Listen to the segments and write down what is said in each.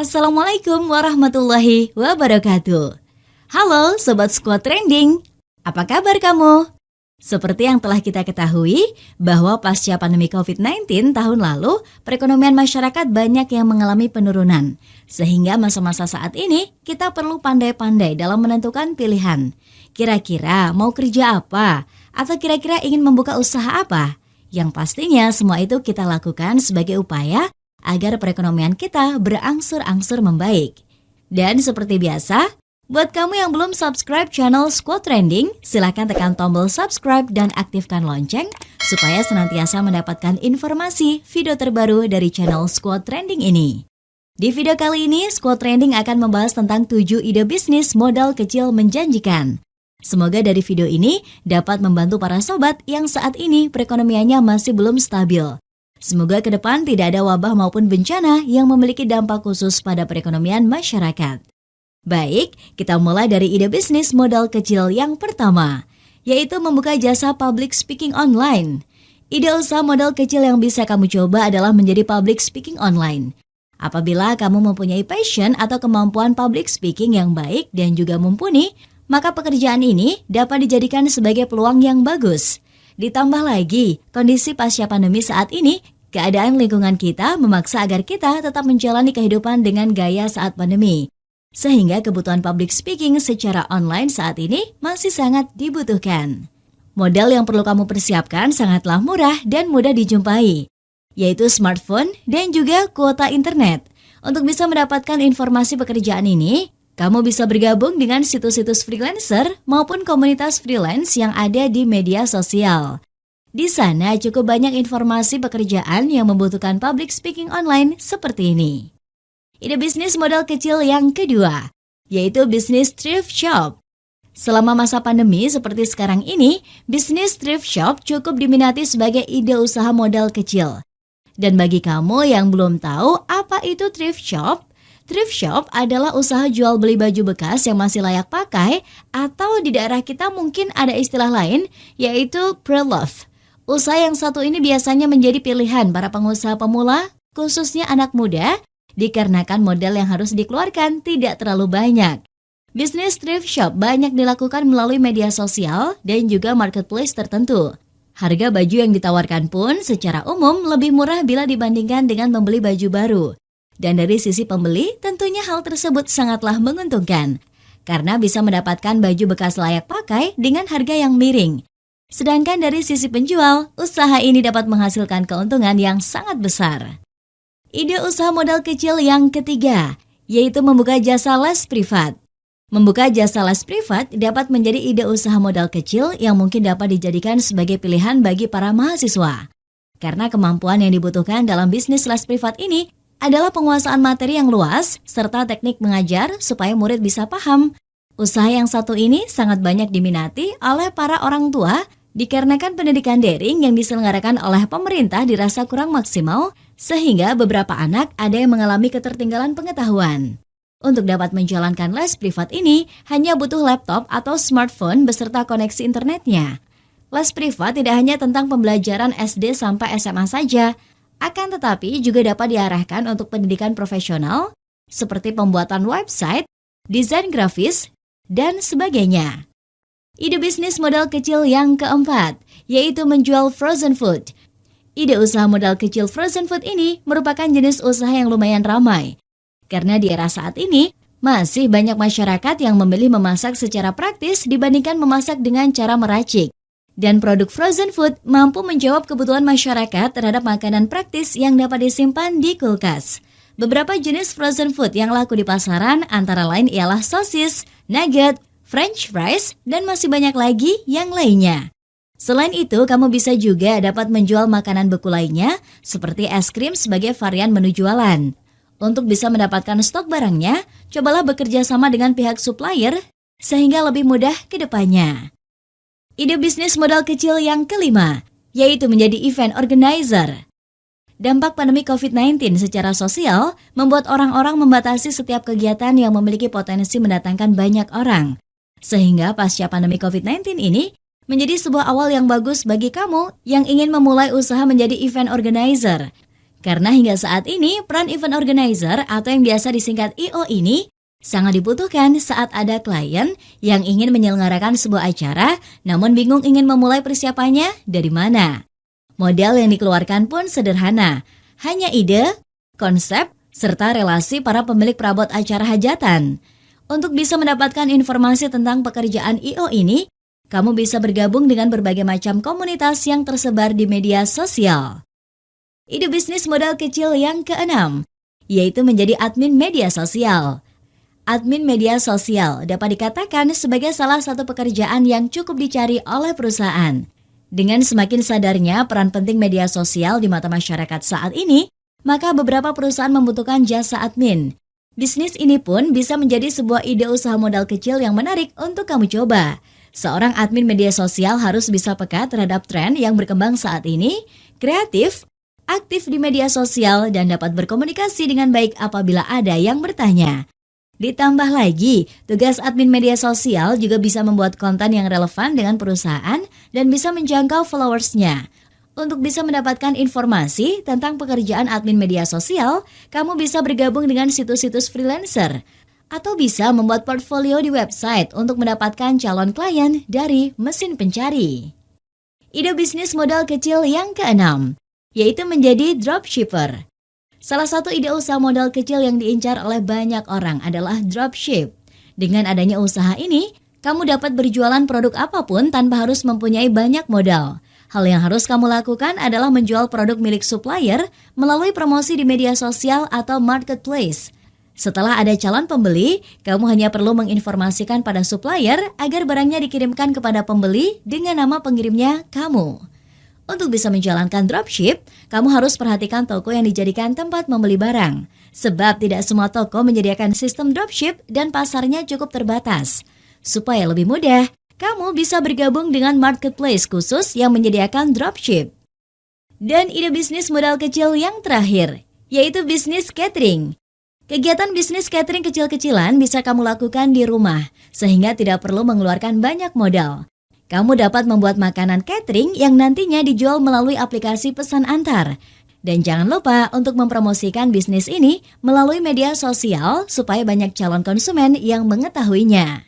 Assalamualaikum warahmatullahi wabarakatuh. Halo Sobat Squad Trending, apa kabar kamu? Seperti yang telah kita ketahui bahwa pasca pandemi COVID-19 tahun lalu, perekonomian masyarakat banyak yang mengalami penurunan. Sehingga masa-masa saat ini kita perlu pandai-pandai dalam menentukan pilihan. Kira-kira mau kerja apa? Atau kira-kira ingin membuka usaha apa? Yang pastinya semua itu kita lakukan sebagai upaya agar perekonomian kita berangsur-angsur membaik. Dan seperti biasa, buat kamu yang belum subscribe channel Squad Trending, silakan tekan tombol subscribe dan aktifkan lonceng supaya senantiasa mendapatkan informasi video terbaru dari channel Squad Trending ini. Di video kali ini, Squad Trending akan membahas tentang 7 ide bisnis modal kecil menjanjikan. Semoga dari video ini dapat membantu para sobat yang saat ini perekonomiannya masih belum stabil. Semoga ke depan tidak ada wabah maupun bencana yang memiliki dampak khusus pada perekonomian masyarakat. Baik, kita mulai dari ide bisnis modal kecil yang pertama, yaitu membuka jasa public speaking online. Ide usaha modal kecil yang bisa kamu coba adalah menjadi public speaking online. Apabila kamu mempunyai passion atau kemampuan public speaking yang baik dan juga mumpuni, maka pekerjaan ini dapat dijadikan sebagai peluang yang bagus. Ditambah lagi, kondisi pasca pandemi saat ini, keadaan lingkungan kita memaksa agar kita tetap menjalani kehidupan dengan gaya saat pandemi. Sehingga kebutuhan public speaking secara online saat ini masih sangat dibutuhkan. Modal yang perlu kamu persiapkan sangatlah murah dan mudah dijumpai, yaitu smartphone dan juga kuota internet. Untuk bisa mendapatkan informasi pekerjaan ini, kamu bisa bergabung dengan situs-situs freelancer maupun komunitas freelance yang ada di media sosial. Di sana cukup banyak informasi pekerjaan yang membutuhkan public speaking online seperti ini. Ide bisnis modal kecil yang kedua, yaitu bisnis thrift shop. Selama masa pandemi seperti sekarang ini, bisnis thrift shop cukup diminati sebagai ide usaha modal kecil. Dan bagi kamu yang belum tahu apa itu thrift shop adalah usaha jual beli baju bekas yang masih layak pakai, atau di daerah kita mungkin ada istilah lain, yaitu pre-love. Usaha yang satu ini biasanya menjadi pilihan para pengusaha pemula, khususnya anak muda, dikarenakan modal yang harus dikeluarkan tidak terlalu banyak. Bisnis thrift shop banyak dilakukan melalui media sosial dan juga marketplace tertentu. Harga baju yang ditawarkan pun secara umum lebih murah bila dibandingkan dengan membeli baju baru. Dan dari sisi pembeli, tentunya hal tersebut sangatlah menguntungkan, karena bisa mendapatkan baju bekas layak pakai dengan harga yang miring. Sedangkan dari sisi penjual, usaha ini dapat menghasilkan keuntungan yang sangat besar. Ide usaha modal kecil yang ketiga, yaitu membuka jasa les privat. Membuka jasa les privat dapat menjadi ide usaha modal kecil yang mungkin dapat dijadikan sebagai pilihan bagi para mahasiswa. Karena kemampuan yang dibutuhkan dalam bisnis les privat ini adalah penguasaan materi yang luas, serta teknik mengajar supaya murid bisa paham. Usaha yang satu ini sangat banyak diminati oleh para orang tua, dikarenakan pendidikan daring yang diselenggarakan oleh pemerintah dirasa kurang maksimal, sehingga beberapa anak ada yang mengalami ketertinggalan pengetahuan. Untuk dapat menjalankan les privat ini, hanya butuh laptop atau smartphone beserta koneksi internetnya. Les privat tidak hanya tentang pembelajaran SD sampai SMA saja, akan tetapi juga dapat diarahkan untuk pendidikan profesional, seperti pembuatan website, desain grafis, dan sebagainya. Ide bisnis modal kecil yang keempat, yaitu menjual frozen food. Ide usaha modal kecil frozen food ini merupakan jenis usaha yang lumayan ramai. Karena di era saat ini, masih banyak masyarakat yang memilih memasak secara praktis dibandingkan memasak dengan cara meracik. Dan produk frozen food mampu menjawab kebutuhan masyarakat terhadap makanan praktis yang dapat disimpan di kulkas. Beberapa jenis frozen food yang laku di pasaran antara lain ialah sosis, nugget, french fries, dan masih banyak lagi yang lainnya. Selain itu, kamu bisa juga dapat menjual makanan beku lainnya seperti es krim sebagai varian menu jualan. Untuk bisa mendapatkan stok barangnya, cobalah bekerja sama dengan pihak supplier sehingga lebih mudah ke depannya. Ide bisnis modal kecil yang kelima, yaitu menjadi event organizer. Dampak pandemi COVID-19 secara sosial membuat orang-orang membatasi setiap kegiatan yang memiliki potensi mendatangkan banyak orang. Sehingga pasca pandemi COVID-19 ini menjadi sebuah awal yang bagus bagi kamu yang ingin memulai usaha menjadi event organizer. Karena hingga saat ini, peran event organizer atau yang biasa disingkat EO ini sangat dibutuhkan saat ada klien yang ingin menyelenggarakan sebuah acara, namun bingung ingin memulai persiapannya dari mana. Modal yang dikeluarkan pun sederhana, hanya ide, konsep, serta relasi para pemilik perabot acara hajatan. Untuk bisa mendapatkan informasi tentang pekerjaan EO ini, kamu bisa bergabung dengan berbagai macam komunitas yang tersebar di media sosial. Ide bisnis modal kecil yang keenam, yaitu menjadi admin media sosial. Admin media sosial dapat dikatakan sebagai salah satu pekerjaan yang cukup dicari oleh perusahaan. Dengan semakin sadarnya peran penting media sosial di mata masyarakat saat ini, maka beberapa perusahaan membutuhkan jasa admin. Bisnis ini pun bisa menjadi sebuah ide usaha modal kecil yang menarik untuk kamu coba. Seorang admin media sosial harus bisa peka terhadap tren yang berkembang saat ini, kreatif, aktif di media sosial, dan dapat berkomunikasi dengan baik apabila ada yang bertanya. Ditambah lagi, tugas admin media sosial juga bisa membuat konten yang relevan dengan perusahaan dan bisa menjangkau followersnya. Untuk bisa mendapatkan informasi tentang pekerjaan admin media sosial, kamu bisa bergabung dengan situs-situs freelancer atau bisa membuat portfolio di website untuk mendapatkan calon klien dari mesin pencari. Ide bisnis modal kecil yang keenam, yaitu menjadi dropshipper. Salah satu ide usaha modal kecil yang diincar oleh banyak orang adalah dropship. Dengan adanya usaha ini, kamu dapat berjualan produk apapun tanpa harus mempunyai banyak modal. Hal yang harus kamu lakukan adalah menjual produk milik supplier melalui promosi di media sosial atau marketplace. Setelah ada calon pembeli, kamu hanya perlu menginformasikan pada supplier agar barangnya dikirimkan kepada pembeli dengan nama pengirimnya kamu. Untuk bisa menjalankan dropship, kamu harus perhatikan toko yang dijadikan tempat membeli barang. Sebab tidak semua toko menyediakan sistem dropship dan pasarnya cukup terbatas. Supaya lebih mudah, kamu bisa bergabung dengan marketplace khusus yang menyediakan dropship. Dan ide bisnis modal kecil yang terakhir, yaitu bisnis catering. Kegiatan bisnis catering kecil-kecilan bisa kamu lakukan di rumah, sehingga tidak perlu mengeluarkan banyak modal. Kamu dapat membuat makanan catering yang nantinya dijual melalui aplikasi pesan antar. Dan jangan lupa untuk mempromosikan bisnis ini melalui media sosial supaya banyak calon konsumen yang mengetahuinya.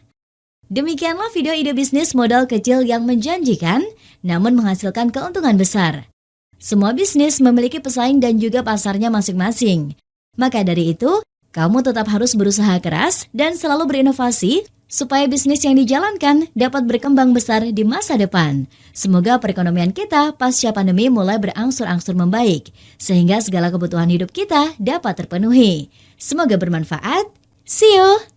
Demikianlah video ide bisnis modal kecil yang menjanjikan, namun menghasilkan keuntungan besar. Semua bisnis memiliki pesaing dan juga pasarnya masing-masing. Maka dari itu, kamu tetap harus berusaha keras dan selalu berinovasi supaya bisnis yang dijalankan dapat berkembang besar di masa depan. Semoga perekonomian kita pasca pandemi mulai berangsur-angsur membaik, sehingga segala kebutuhan hidup kita dapat terpenuhi. Semoga bermanfaat. See you!